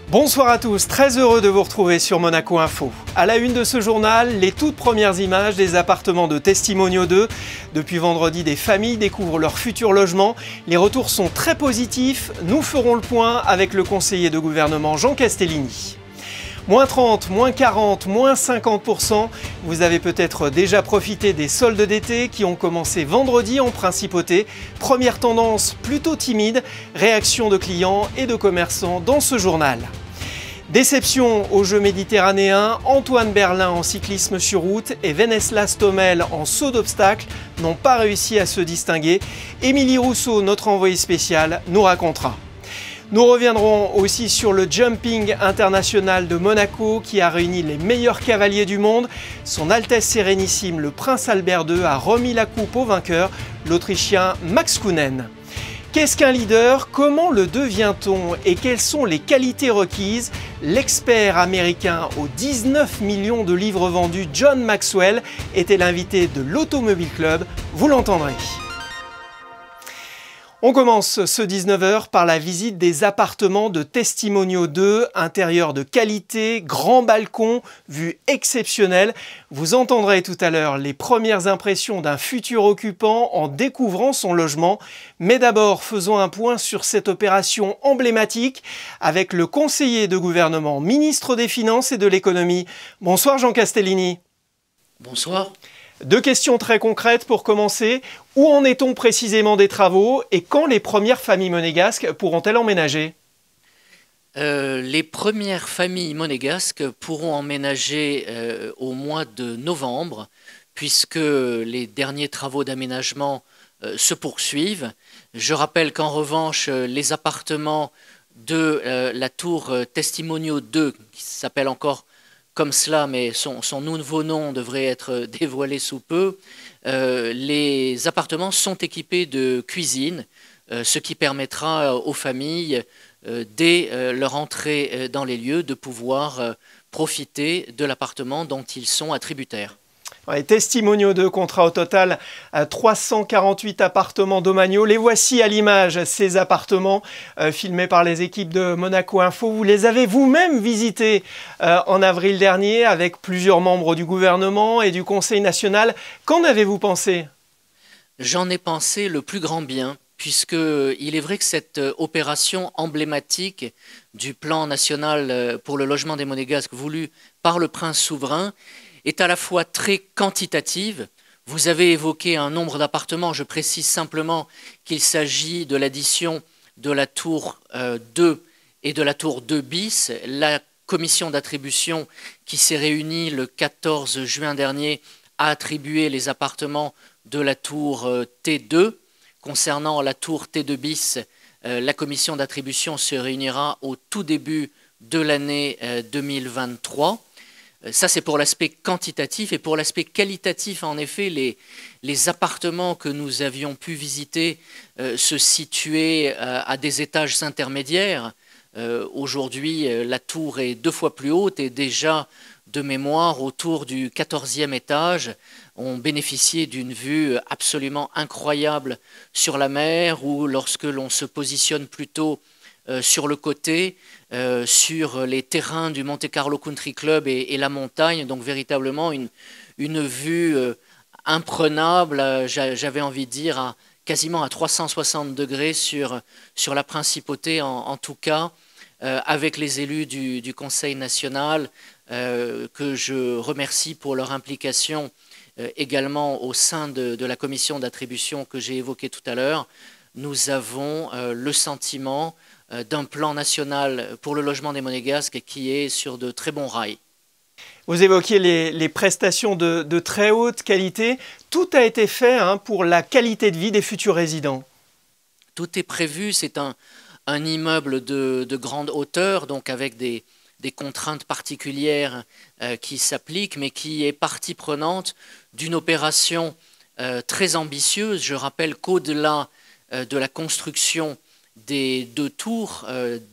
Bonsoir à tous, très heureux de vous retrouver sur Monaco Info. À la une de ce journal, les toutes premières images des appartements de Testimonio 2. Depuis vendredi, des familles découvrent leur futur logement. Les retours sont très positifs. Nous ferons le point avec le conseiller de gouvernement Jean Castellini. Moins 30, moins 40, moins 50%. Vous avez peut-être déjà profité des soldes d'été qui ont commencé vendredi en principauté. Première tendance plutôt timide, réaction de clients et de commerçants dans ce journal. Déception aux Jeux méditerranéens, Antoine Berlin en cyclisme sur route et Veneslas Tomel en saut d'obstacles n'ont pas réussi à se distinguer. Émilie Rousseau, notre envoyée spéciale, nous racontera. Nous reviendrons aussi sur le jumping international de Monaco qui a réuni les meilleurs cavaliers du monde. Son Altesse Sérénissime, le Prince Albert II, a remis la coupe au vainqueur, l'Autrichien Max Kühnen. Qu'est-ce qu'un leader? Comment le devient-on? Et quelles sont les qualités requises? L'expert américain aux 19 millions de livres vendus, John Maxwell, était l'invité de l'Automobile Club. Vous l'entendrez. On commence ce 19h par la visite des appartements de Testimonio 2, intérieur de qualité, grand balcon, vue exceptionnelle. Vous entendrez tout à l'heure les premières impressions d'un futur occupant en découvrant son logement. Mais d'abord, faisons un point sur cette opération emblématique avec le conseiller de gouvernement, ministre des Finances et de l'Économie. Bonsoir Jean Castellini. Bonsoir. Deux questions très concrètes pour commencer. Où en est-on précisément des travaux et quand les premières familles monégasques pourront-elles emménager? Les premières familles monégasques pourront emménager au mois de novembre puisque les derniers travaux d'aménagement se poursuivent. Je rappelle qu'en revanche, les appartements de la tour Testimonio 2, qui s'appelle encore comme cela, mais son nouveau nom devrait être dévoilé sous peu, les appartements sont équipés de cuisine, ce qui permettra aux familles, dès leur entrée dans les lieux, de pouvoir profiter de l'appartement dont ils sont attributaires. Ouais, Testimonio 2 comptera au total 348 appartements domaniaux. Les voici à l'image, ces appartements filmés par les équipes de Monaco Info. Vous les avez vous-même visités en avril dernier avec plusieurs membres du gouvernement et du Conseil national. Qu'en avez-vous pensé? J'en ai pensé le plus grand bien, puisqu'il est vrai que cette opération emblématique du plan national pour le logement des Monégasques voulu par le prince souverain est à la fois très quantitative. Vous avez évoqué un nombre d'appartements, je précise simplement qu'il s'agit de l'addition de la tour 2 et de la tour 2 bis. La commission d'attribution qui s'est réunie le 14 juin dernier a attribué les appartements de la tour T2. Concernant la tour T2 bis, la commission d'attribution se réunira au tout début de l'année 2023. Ça, c'est pour l'aspect quantitatif. Et pour l'aspect qualitatif, en effet, les appartements que nous avions pu visiter se situaient à des étages intermédiaires. Aujourd'hui, la tour est 2 fois plus haute et déjà, de mémoire, autour du 14e étage, on bénéficiait d'une vue absolument incroyable sur la mer ou lorsque l'on se positionne plutôt sur le côté, sur les terrains du Monte Carlo Country Club et la montagne, donc véritablement une vue imprenable, j'avais envie de dire, quasiment à 360 degrés sur la principauté en tout cas, avec les élus du Conseil national, que je remercie pour leur implication également au sein de la commission d'attribution que j'ai évoquée tout à l'heure. Nous avons le sentiment d'un plan national pour le logement des Monégasques qui est sur de très bons rails. Vous évoquiez les prestations de très haute qualité. Tout a été fait pour la qualité de vie des futurs résidents. Tout est prévu. C'est un immeuble de grande hauteur, donc avec des contraintes particulières qui s'appliquent, mais qui est partie prenante d'une opération très ambitieuse. Je rappelle qu'au-delà de la construction des 2 tours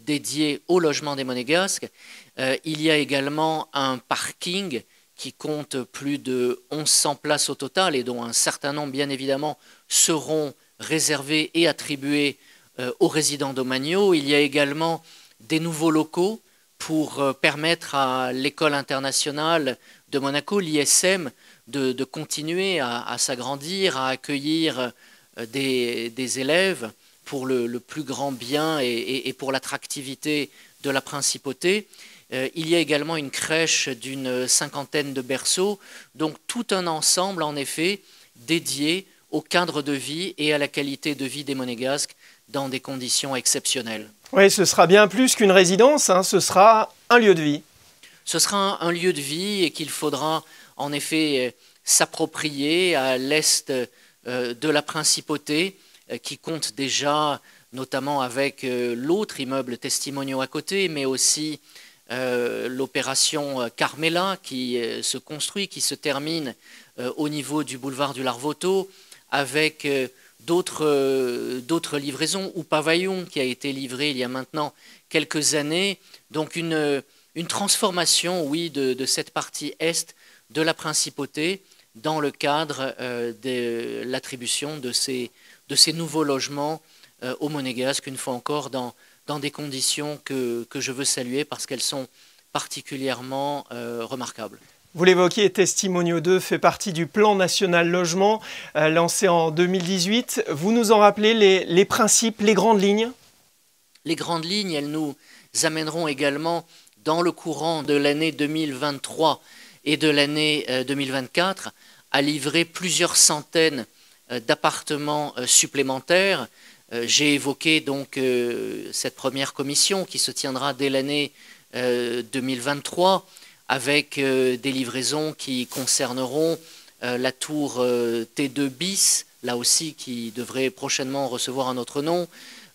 dédiées au logement des Monégasques, il y a également un parking qui compte plus de 1100 places au total et dont un certain nombre, bien évidemment, seront réservées et attribuées aux résidents domaniaux. Il y a également des nouveaux locaux pour permettre à l'école internationale de Monaco, l'ISM, de continuer à s'agrandir, à accueillir des élèves pour le plus grand bien et pour l'attractivité de la principauté. Il y a également une crèche d'une 50aine de berceaux, donc tout un ensemble en effet dédié au cadre de vie et à la qualité de vie des Monégasques dans des conditions exceptionnelles. Oui, ce sera bien plus qu'une résidence, hein, ce sera un lieu de vie. Ce sera un lieu de vie et qu'il faudra en effet s'approprier à l'est de la principauté qui compte déjà notamment avec l'autre immeuble Testimonio à côté, mais aussi l'opération Carmela qui se construit, qui se termine au niveau du boulevard du Larvoto avec d'autres livraisons, ou Pavaillon qui a été livré il y a maintenant quelques années. Donc une transformation, oui, de cette partie est de la principauté dans le cadre de l'attribution de ces nouveaux logements aux Monégasques, une fois encore dans des conditions que je veux saluer parce qu'elles sont particulièrement remarquables. Vous l'évoquiez, Testimonio 2 fait partie du plan national logement lancé en 2018. Vous nous en rappelez les principes, les grandes lignes? Les grandes lignes, elles nous amèneront également dans le courant de l'année 2023 et de l'année 2024 à livrer plusieurs centaines d'appartements supplémentaires. J'ai évoqué donc cette première commission qui se tiendra dès l'année 2023 avec des livraisons qui concerneront la tour T2 bis, là aussi qui devrait prochainement recevoir un autre nom.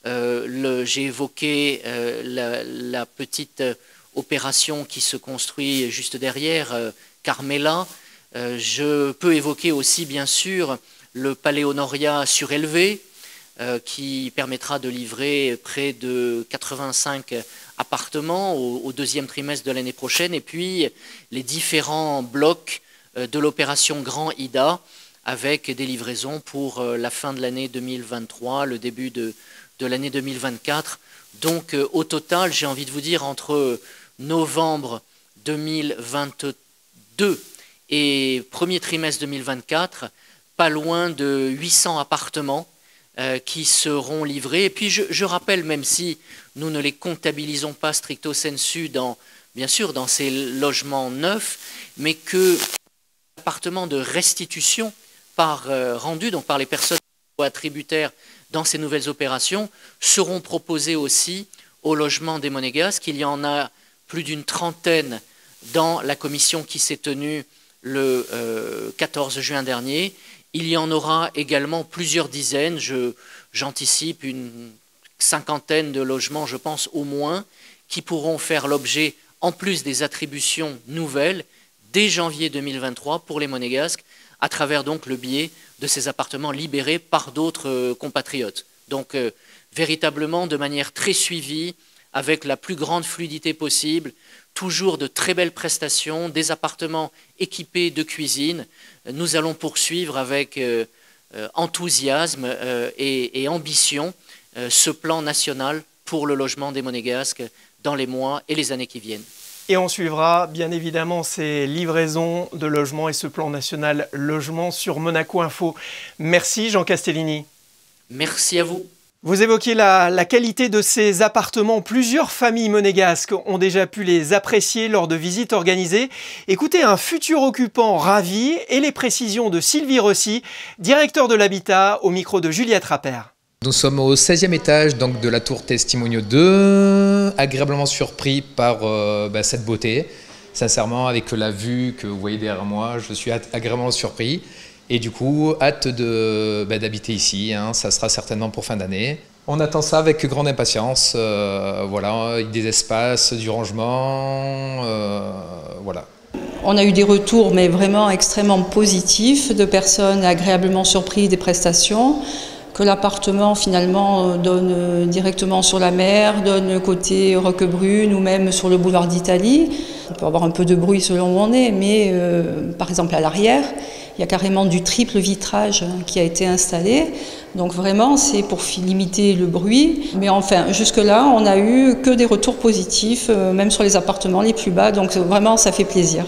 J'ai évoqué la petite opération qui se construit juste derrière, Carmela. Je peux évoquer aussi bien sûr le Palais Honoria surélevé, qui permettra de livrer près de 85 appartements au deuxième trimestre de l'année prochaine, et puis les différents blocs de l'opération Grand Ida, avec des livraisons pour la fin de l'année 2023, le début de l'année 2024. Donc au total, j'ai envie de vous dire, entre novembre 2022 et premier trimestre 2024, pas loin de 800 appartements qui seront livrés. Et puis je rappelle, même si nous ne les comptabilisons pas stricto sensu bien sûr dans ces logements neufs, mais que les appartements de restitution rendus donc par les personnes attributaires dans ces nouvelles opérations seront proposés aussi au logement des Monégasques. Il y en a plus d'une trentaine dans la commission qui s'est tenue le 14 juin dernier. Il y en aura également plusieurs dizaines, j'anticipe une cinquantaine de logements, je pense au moins, qui pourront faire l'objet, en plus des attributions nouvelles, dès janvier 2023 pour les Monégasques, à travers donc le biais de ces appartements libérés par d'autres compatriotes. Donc véritablement de manière très suivie, avec la plus grande fluidité possible, toujours de très belles prestations, des appartements équipés de cuisine. Nous allons poursuivre avec enthousiasme et ambition ce plan national pour le logement des Monégasques dans les mois et les années qui viennent. Et on suivra bien évidemment ces livraisons de logements et ce plan national logement sur Monaco Info. Merci Jean Castellini. Merci à vous. Vous évoquiez la qualité de ces appartements. Plusieurs familles monégasques ont déjà pu les apprécier lors de visites organisées. Écoutez un futur occupant ravi et les précisions de Sylvie Rossi, directeur de l'habitat, au micro de Juliette Rappert. Nous sommes au 16e étage donc, de la tour Testimonio 2, agréablement surpris par cette beauté. Sincèrement, avec la vue que vous voyez derrière moi, je suis agréablement surpris. Et du coup, hâte d'habiter ici, hein. Ça sera certainement pour fin d'année. On attend ça avec grande impatience, voilà, des espaces, du rangement, voilà. On a eu des retours, mais vraiment extrêmement positifs, de personnes agréablement surprises des prestations, que l'appartement finalement donne directement sur la mer, donne côté Roquebrune ou même sur le boulevard d'Italie. On peut avoir un peu de bruit selon où on est, mais par exemple à l'arrière, Il y a carrément du triple vitrage qui a été installé. Donc vraiment, c'est pour limiter le bruit. Mais enfin, jusque-là, on n'a eu que des retours positifs, même sur les appartements les plus bas. Donc vraiment, ça fait plaisir.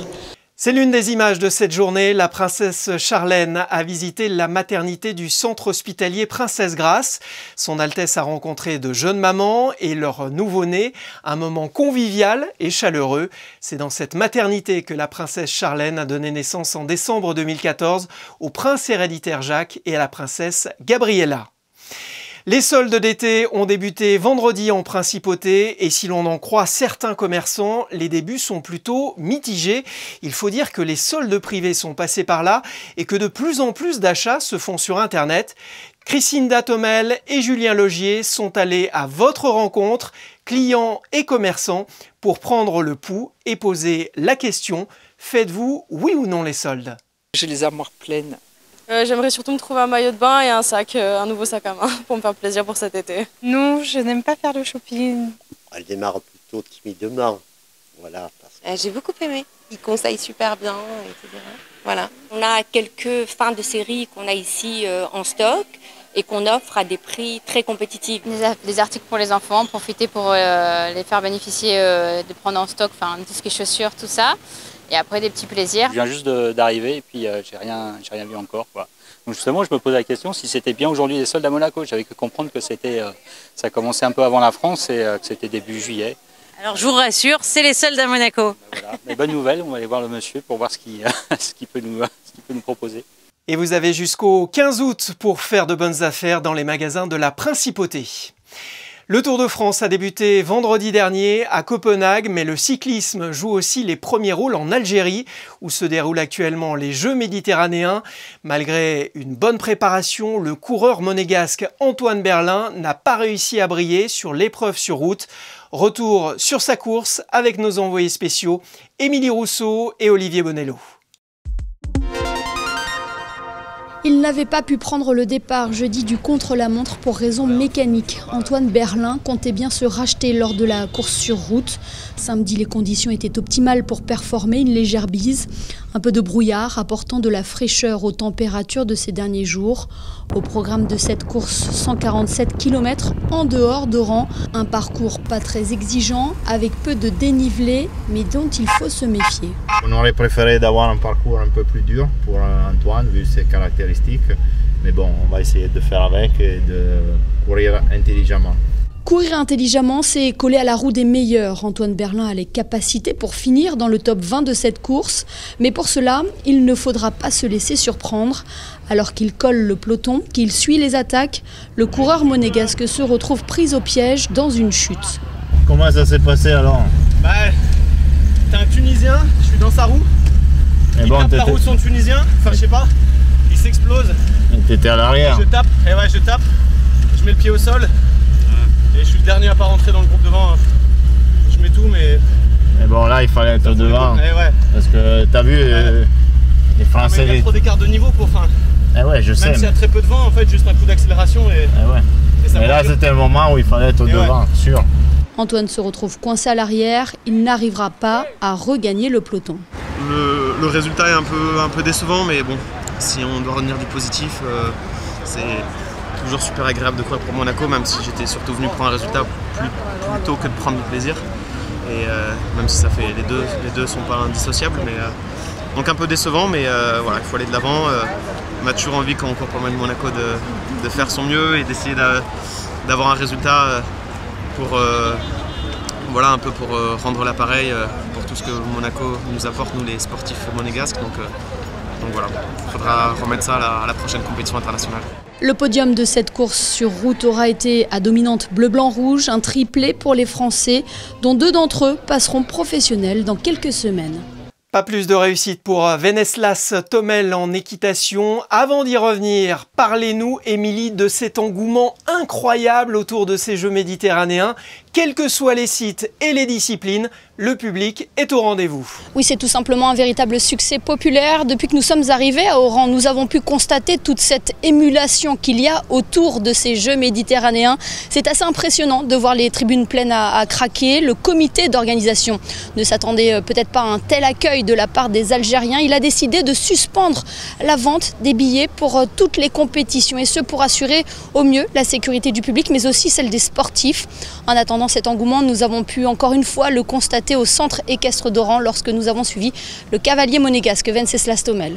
C'est l'une des images de cette journée. La princesse Charlène a visité la maternité du centre hospitalier Princesse Grace. Son Altesse a rencontré de jeunes mamans et leur nouveau-né. Un moment convivial et chaleureux. C'est dans cette maternité que la princesse Charlène a donné naissance en décembre 2014 au prince héréditaire Jacques et à la princesse Gabriella. Les soldes d'été ont débuté vendredi en principauté et si l'on en croit certains commerçants, les débuts sont plutôt mitigés. Il faut dire que les soldes privés sont passés par là et que de plus en plus d'achats se font sur Internet. Christine Datomel et Julien Logier sont allés à votre rencontre, clients et commerçants, pour prendre le pouls et poser la question « Faites-vous oui ou non les soldes ?» J'ai les armoires pleines. J'aimerais surtout me trouver un maillot de bain et un sac, un nouveau sac à main pour me faire plaisir pour cet été. Non, je n'aime pas faire le shopping. Elle démarre plutôt timidement. Voilà. J'ai beaucoup aimé. Ils conseillent super bien, etc. Voilà. On a quelques fins de série qu'on a ici en stock et qu'on offre à des prix très compétitifs. Des articles pour les enfants, profiter pour les faire bénéficier de prendre en stock, enfin tout ce qui est chaussures, tout ça. Et après des petits plaisirs. Je viens juste d'arriver et puis j'ai rien vu encore, quoi. Donc justement, je me posais la question si c'était bien aujourd'hui les soldes à Monaco. J'avais cru comprendre que ça commençait un peu avant la France et que c'était début juillet. Alors je vous rassure, c'est les soldes à Monaco. Voilà. Mais bonne nouvelle, on va aller voir le monsieur pour voir ce qu'il peut nous proposer. Et vous avez jusqu'au 15 août pour faire de bonnes affaires dans les magasins de la Principauté. Le Tour de France a débuté vendredi dernier à Copenhague, mais le cyclisme joue aussi les premiers rôles en Algérie, où se déroulent actuellement les Jeux méditerranéens. Malgré une bonne préparation, le coureur monégasque Antoine Berlin n'a pas réussi à briller sur l'épreuve sur route. Retour sur sa course avec nos envoyés spéciaux Émilie Rousseau et Olivier Bonello. Il n'avait pas pu prendre le départ jeudi du contre-la-montre pour raison mécanique. Antoine Berlin comptait bien se racheter lors de la course sur route. Samedi, les conditions étaient optimales pour performer, une légère bise, un peu de brouillard apportant de la fraîcheur aux températures de ces derniers jours. Au programme de cette course, 147 km en dehors d'Oran, un parcours pas très exigeant, avec peu de dénivelé, mais dont il faut se méfier. On aurait préféré d'avoir un parcours un peu plus dur pour Antoine, vu ses caractéristiques. Mais bon, on va essayer de faire avec et de courir intelligemment. Courir intelligemment, c'est coller à la roue des meilleurs. Antoine Berlin a les capacités pour finir dans le top 20 de cette course. Mais pour cela, il ne faudra pas se laisser surprendre. Alors qu'il colle le peloton, qu'il suit les attaques, le coureur monégasque se retrouve pris au piège dans une chute. Comment ça s'est passé alors? T'es un Tunisien, je suis dans sa roue. Et il bon, tape la roue de son Tunisien, enfin je sais pas, il s'explose. T'étais à l'arrière. Je tape, et ouais je tape, je mets le pied au sol. Et je suis le dernier à pas rentrer dans le groupe devant. Je mets tout mais... Et bon là il fallait être devant. Ouais. Parce que t'as vu les Français... Il y a trop d'écart de niveau pour... ouais, je sais. Même s'il y a très peu de vent, en fait, juste un coup d'accélération et... Mais là c'était un moment où il fallait être devant, sûr. Antoine se retrouve coincé à l'arrière, il n'arrivera pas à regagner le peloton. Le résultat est un peu décevant, mais bon, si on doit retenir du positif, c'est toujours super agréable de courir pour Monaco, même si j'étais surtout venu pour un résultat plutôt que de prendre du plaisir. Et même si ça fait les deux sont pas indissociables, mais donc un peu décevant, mais voilà, il faut aller de l'avant. On a toujours envie quand on court pour Monaco de faire son mieux et d'essayer d'avoir un résultat pour voilà, un peu pour rendre l'appareil pour tout ce que Monaco nous apporte, nous les sportifs monégasques. Donc voilà, il faudra remettre ça à la prochaine compétition internationale. Le podium de cette course sur route aura été à dominante bleu-blanc-rouge, un triplé pour les Français, dont 2 d'entre eux passeront professionnels dans quelques semaines. Pas plus de réussite pour Veneslas Tomel en équitation. Avant d'y revenir, parlez-nous, Émilie, de cet engouement incroyable autour de ces Jeux méditerranéens Quels que soient les sites et les disciplines, le public est au rendez-vous. Oui, c'est tout simplement un véritable succès populaire. Depuis que nous sommes arrivés à Oran, nous avons pu constater toute cette émulation qu'il y a autour de ces Jeux méditerranéens. C'est assez impressionnant de voir les tribunes pleines à craquer. Le comité d'organisation ne s'attendait peut-être pas à un tel accueil de la part des Algériens. Il a décidé de suspendre la vente des billets pour toutes les compétitions, et ce pour assurer au mieux la sécurité du public, mais aussi celle des sportifs. En attendant cet engouement, nous avons pu encore une fois le constater au centre équestre d'Oran lorsque nous avons suivi le cavalier monégasque Venceslas Tomel.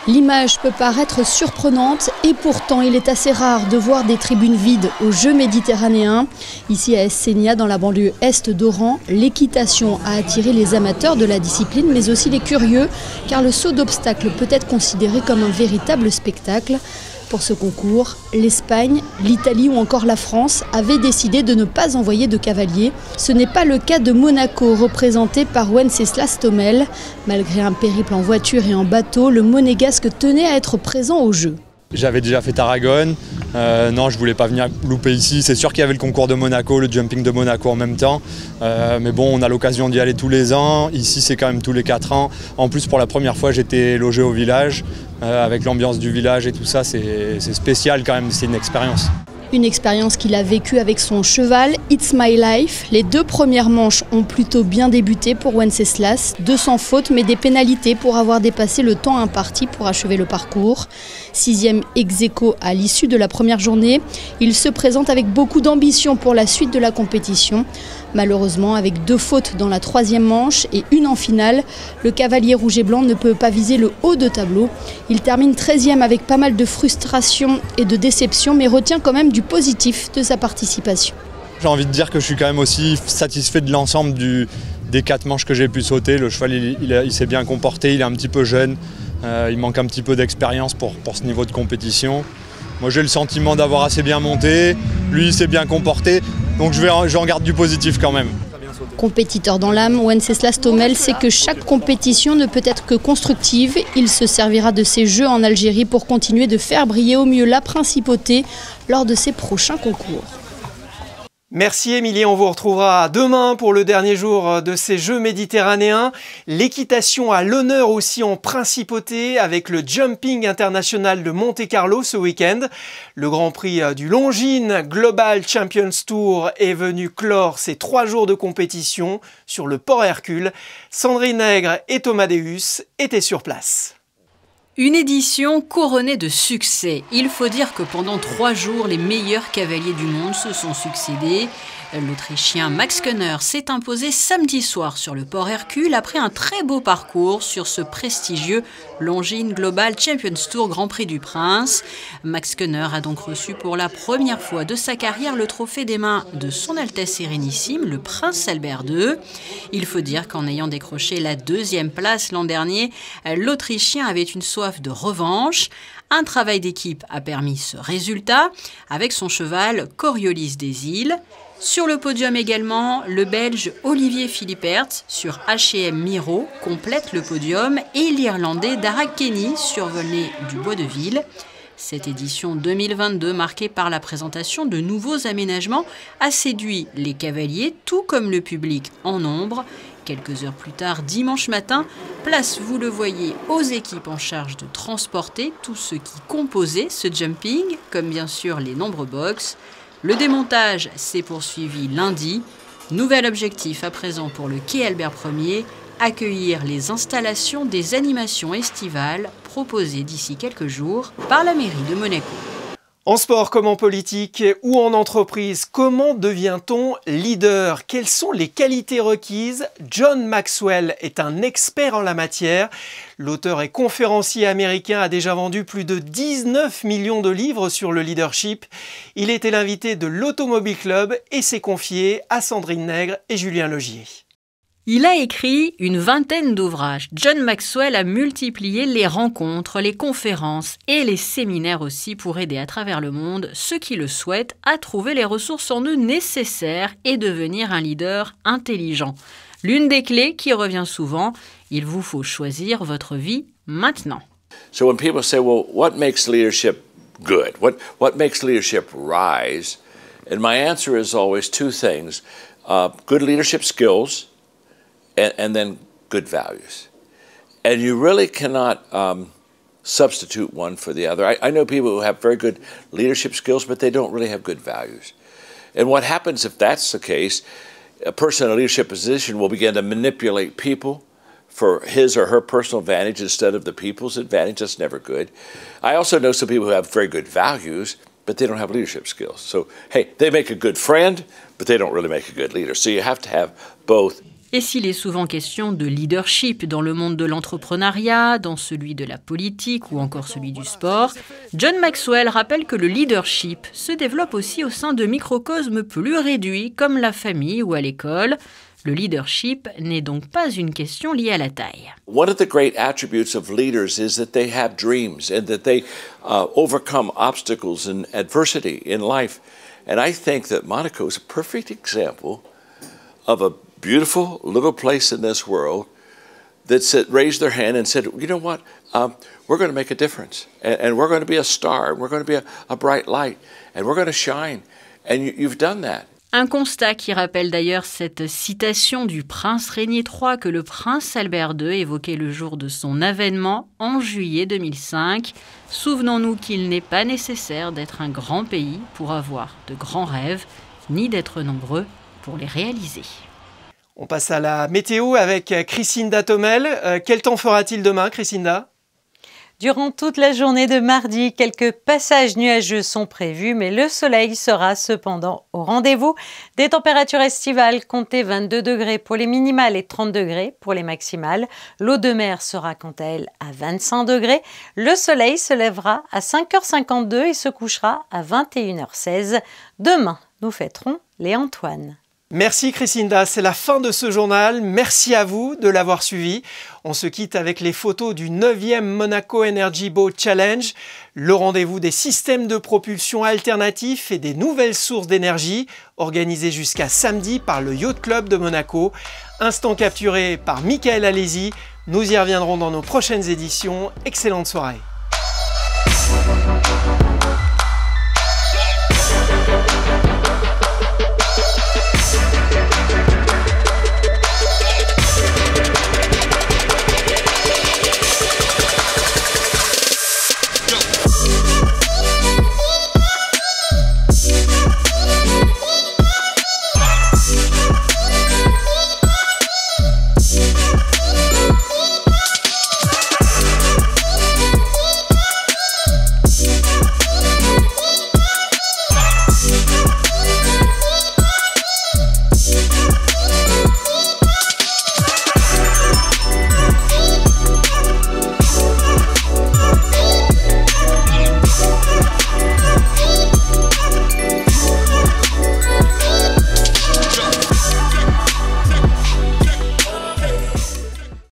L'image peut paraître surprenante et pourtant il est assez rare de voir des tribunes vides aux Jeux méditerranéens. Ici à Essenia, dans la banlieue est d'Oran, l'équitation a attiré les amateurs de la discipline mais aussi les curieux, car le saut d'obstacle peut être considéré comme un véritable spectacle. Pour ce concours, l'Espagne, l'Italie ou encore la France avaient décidé de ne pas envoyer de cavaliers. Ce n'est pas le cas de Monaco, représenté par Wenceslas Tomel. Malgré un périple en voiture et en bateau, le monégasque tenait à être présent au jeu. J'avais déjà fait Tarragone, non je voulais pas venir louper ici, c'est sûr qu'il y avait le concours de Monaco, le jumping de Monaco en même temps, mais bon on a l'occasion d'y aller tous les ans, ici c'est quand même tous les 4 ans, en plus pour la première fois j'étais logé au village, avec l'ambiance du village et tout ça c'est spécial quand même, c'est une expérience. Une expérience qu'il a vécue avec son cheval, It's My Life. Les 2 premières manches ont plutôt bien débuté pour Wenceslas. 200 fautes, mais des pénalités pour avoir dépassé le temps imparti pour achever le parcours. 6e ex-aequo à l'issue de la première journée. Il se présente avec beaucoup d'ambition pour la suite de la compétition. Malheureusement, avec 2 fautes dans la 3e manche et 1 en finale, le cavalier rouge et blanc ne peut pas viser le haut de tableau. Il termine 13e avec pas mal de frustration et de déception, mais retient quand même du positif de sa participation. J'ai envie de dire que je suis quand même aussi satisfait de l'ensemble des 4 manches que j'ai pu sauter. Le cheval il s'est bien comporté, il est un petit peu jeune, il manque un petit peu d'expérience pour ce niveau de compétition. Moi j'ai le sentiment d'avoir assez bien monté, lui il s'est bien comporté, donc j'en garde du positif quand même. Compétiteur dans l'âme, Wenceslas Tomel sait que chaque compétition ne peut être que constructive. Il se servira de ces Jeux en Algérie pour continuer de faire briller au mieux la principauté lors de ses prochains concours. Merci Émilie, on vous retrouvera demain pour le dernier jour de ces Jeux méditerranéens. L'équitation à l'honneur aussi en principauté avec le Jumping International de Monte-Carlo ce week-end. Le Grand Prix du Longines Global Champions Tour est venu clore ces 3 jours de compétition sur le port Hercule. Sandrine Nègre et Thomas Deus étaient sur place. Une édition couronnée de succès. Il faut dire que pendant 3 jours, les meilleurs cavaliers du monde se sont succédés. L'Autrichien Max Könner s'est imposé samedi soir sur le port Hercule après un très beau parcours sur ce prestigieux Longines Global Champions Tour Grand Prix du Prince. Max Könner a donc reçu pour la première fois de sa carrière le trophée des mains de son Altesse Sérénissime, le Prince Albert II. Il faut dire qu'en ayant décroché la 2e place l'an dernier, l'Autrichien avait une soif de revanche. Un travail d'équipe a permis ce résultat avec son cheval Coriolis des Îles. Sur le podium également, le Belge Olivier Philippert sur H&M Miro complète le podium et l'Irlandais Dara Kenny survolé du Bois de Ville. Cette édition 2022, marquée par la présentation de nouveaux aménagements, a séduit les cavaliers tout comme le public en nombre. Quelques heures plus tard, dimanche matin, place, vous le voyez, aux équipes en charge de transporter tout ce qui composait ce jumping, comme bien sûr les nombreux box. Le démontage s'est poursuivi lundi. Nouvel objectif à présent pour le quai Albert Ier, accueillir les installations des animations estivales proposées d'ici quelques jours par la mairie de Monaco. En sport comme en politique ou en entreprise, comment devient-on leader? Quelles sont les qualités requises? John Maxwell est un expert en la matière. L'auteur et conférencier américain a déjà vendu plus de 19 millions de livres sur le leadership. Il était l'invité de l'Automobile Club et s'est confié à Sandrine Nègre et Julien Logier. Il a écrit une 20aine d'ouvrages. John Maxwell a multiplié les rencontres, les conférences et les séminaires aussi pour aider à travers le monde ceux qui le souhaitent à trouver les ressources en eux nécessaires et devenir un leader intelligent. L'une des clés qui revient souvent, il vous faut choisir votre vie maintenant. So when people say, well, what makes leadership good? What makes leadership rise? And my answer is always two things, good leadership skills and then good values. And you really cannot substitute one for the other. I know people who have very good leadership skills, but they don't really have good values. And what happens if that's the case, a person in a leadership position will begin to manipulate people for his or her personal advantage instead of the people's advantage. That's never good. I also know some people who have very good values, but they don't have leadership skills. So, hey, they make a good friend, but they don't really make a good leader. So you have to have both. Et s'il est souvent question de leadership dans le monde de l'entrepreneuriat, dans celui de la politique ou encore celui du sport, John Maxwell rappelle que le leadership se développe aussi au sein de microcosmes plus réduits comme la famille ou à l'école. Le leadership n'est donc pas une question liée à la taille. One of the great attributes of leaders is that they have dreams and that they overcome obstacles and adversity in life. And I think that Monaco is a perfect example of a beautiful little place in this world that raised their hand and said, you know what, we're going to make a difference, and we're going to be a star, and we're going to be a bright light, and we're going to shine. And you've done that. Un constat qui rappelle d'ailleurs cette citation du prince Régnier III que le prince Albert II évoquait le jour de son avènement en juillet 2005. Souvenons-nous qu'il n'est pas nécessaire d'être un grand pays pour avoir de grands rêves, ni d'être nombreux pour les réaliser. On passe à la météo avec Christinda Thomel. Quel temps fera-t-il demain, Christinda ? Durant toute la journée de mardi, quelques passages nuageux sont prévus, mais le soleil sera cependant au rendez-vous. Des températures estivales, comptez 22 degrés pour les minimales et 30 degrés pour les maximales. L'eau de mer sera quant à elle à 25 degrés. Le soleil se lèvera à 5h52 et se couchera à 21h16. Demain, nous fêterons les Antoine. Merci Christinda, c'est la fin de ce journal. Merci à vous de l'avoir suivi. On se quitte avec les photos du 9e Monaco Energy Boat Challenge, le rendez-vous des systèmes de propulsion alternatifs et des nouvelles sources d'énergie, organisé jusqu'à samedi par le Yacht Club de Monaco. Instant capturé par Michael Alési. Nous y reviendrons dans nos prochaines éditions. Excellente soirée.